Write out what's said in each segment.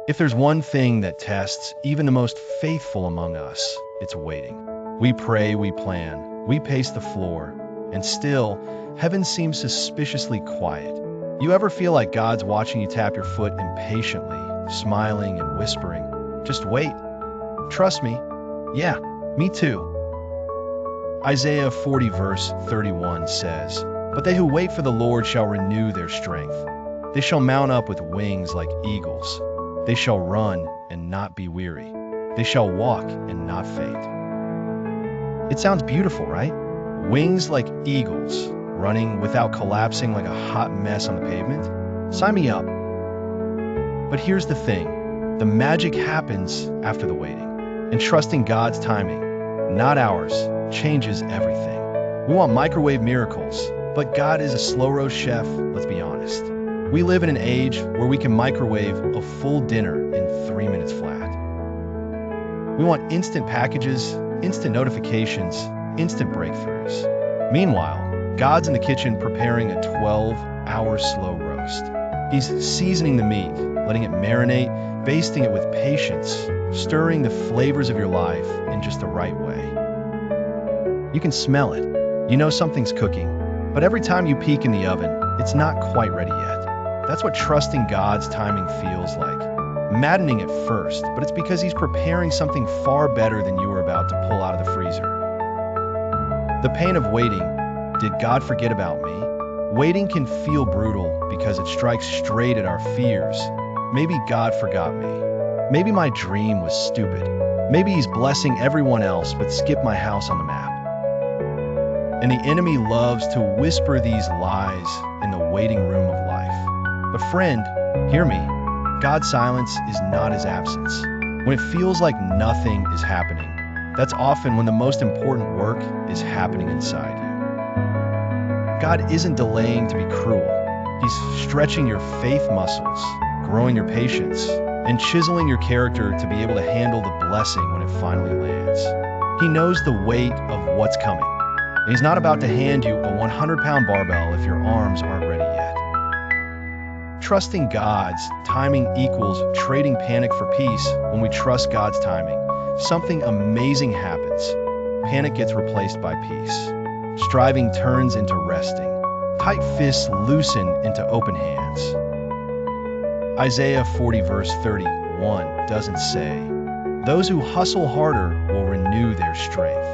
If there's one thing that tests even the most faithful among us, it's waiting. We pray, we plan, we pace the floor, and still, heaven seems suspiciously quiet. You ever feel like God's watching you tap your foot impatiently, smiling and whispering, "Just wait. Trust me." Yeah, me too. Isaiah 40 verse 31 says, "But they who wait for the Lord shall renew their strength. They shall mount up with wings like eagles. They shall run and not be weary. They shall walk and not faint." It sounds beautiful, right? Wings like eagles, running without collapsing like a hot mess on the pavement? Sign me up. But here's the thing. The magic happens after the waiting. And trusting God's timing, not ours, changes everything. We want microwave miracles, but God is a slow roast chef, let's be honest. We live in an age where we can microwave a full dinner in 3 minutes flat. We want instant packages, instant notifications, instant breakthroughs. Meanwhile, God's in the kitchen preparing a 12-hour slow roast. He's seasoning the meat, letting it marinate, basting it with patience, stirring the flavors of your life in just the right way. You can smell it. You know something's cooking. But every time you peek in the oven, it's not quite ready yet. That's what trusting God's timing feels like. Maddening at first, but it's because He's preparing something far better than you were about to pull out of the freezer. The pain of waiting. Did God forget about me? Waiting can feel brutal because it strikes straight at our fears. Maybe God forgot me. Maybe my dream was stupid. Maybe He's blessing everyone else but skipped my house on the map. And the enemy loves to whisper these lies in the waiting room of life. But friend, hear me. God's silence is not His absence. When it feels like nothing is happening, that's often when the most important work is happening inside you. God isn't delaying to be cruel. He's stretching your faith muscles, growing your patience, and chiseling your character to be able to handle the blessing when it finally lands. He knows the weight of what's coming, and He's not about to hand you a 100-pound barbell if your arms aren't ready yet. Trusting God's timing equals trading panic for peace. When we trust God's timing, something amazing happens. Panic gets replaced by peace. Striving turns into resting. Tight fists loosen into open hands. Isaiah 40 verse 31 doesn't say, "Those who hustle harder will renew their strength."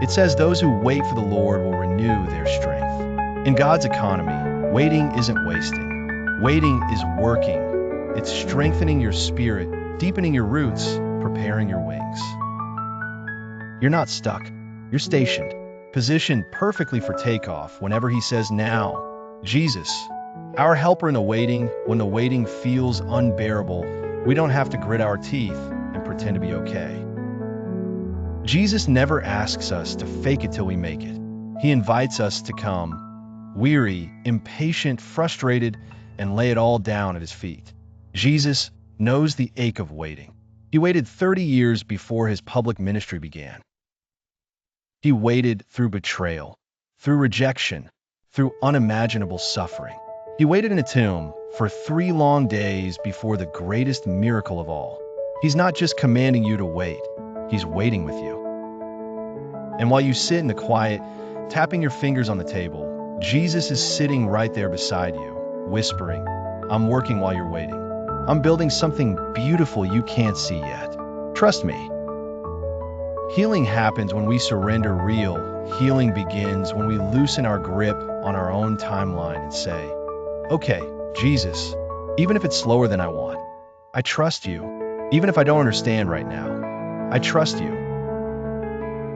It says those who wait for the Lord will renew their strength. In God's economy, waiting isn't wasting. Waiting is working. It's strengthening your spirit, deepening your roots, preparing your wings. You're not stuck. You're stationed, positioned perfectly for takeoff whenever He says now. Jesus, our helper in the waiting. When the waiting feels unbearable, we don't have to grit our teeth and pretend to be okay. Jesus never asks us to fake it till we make it. He invites us to come, weary, impatient, frustrated, and lay it all down at His feet. Jesus knows the ache of waiting. He waited 30 years before His public ministry began. He waited through betrayal, through rejection, through unimaginable suffering. He waited in a tomb for 3 long days before the greatest miracle of all. He's not just commanding you to wait, He's waiting with you. And while you sit in the quiet, tapping your fingers on the table, Jesus is sitting right there beside you, whispering, "I'm working while you're waiting. I'm building something beautiful you can't see yet. Trust me." Healing happens when we surrender. Real healing begins when we loosen our grip on our own timeline and say, "Okay, Jesus, even if it's slower than I want, I trust you. Even if I don't understand right now, I trust you."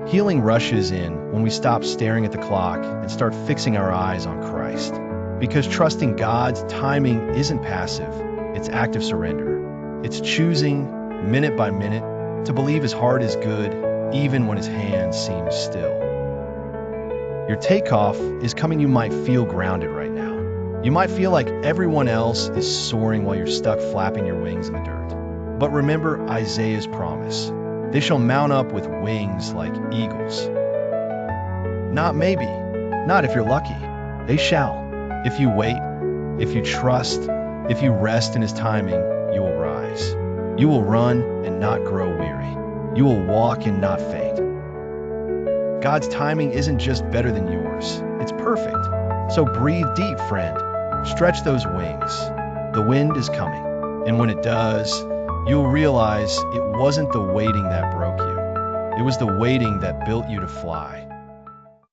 Healing rushes in when we stop staring at the clock and start fixing our eyes on Christ. Because trusting God's timing isn't passive, it's active surrender. It's choosing, minute by minute, to believe His heart is good, even when His hand seems still. Your takeoff is coming. You might feel grounded right now. You might feel like everyone else is soaring while you're stuck flapping your wings in the dirt. But remember Isaiah's promise. They shall mount up with wings like eagles. Not maybe, not if you're lucky. They shall. If you wait, if you trust, if you rest in His timing, you will rise. You will run and not grow weary. You will walk and not faint. God's timing isn't just better than yours, it's perfect. So breathe deep, friend. Stretch those wings. The wind is coming. And when it does, you'll realize it wasn't the waiting that broke you. It was the waiting that built you to fly.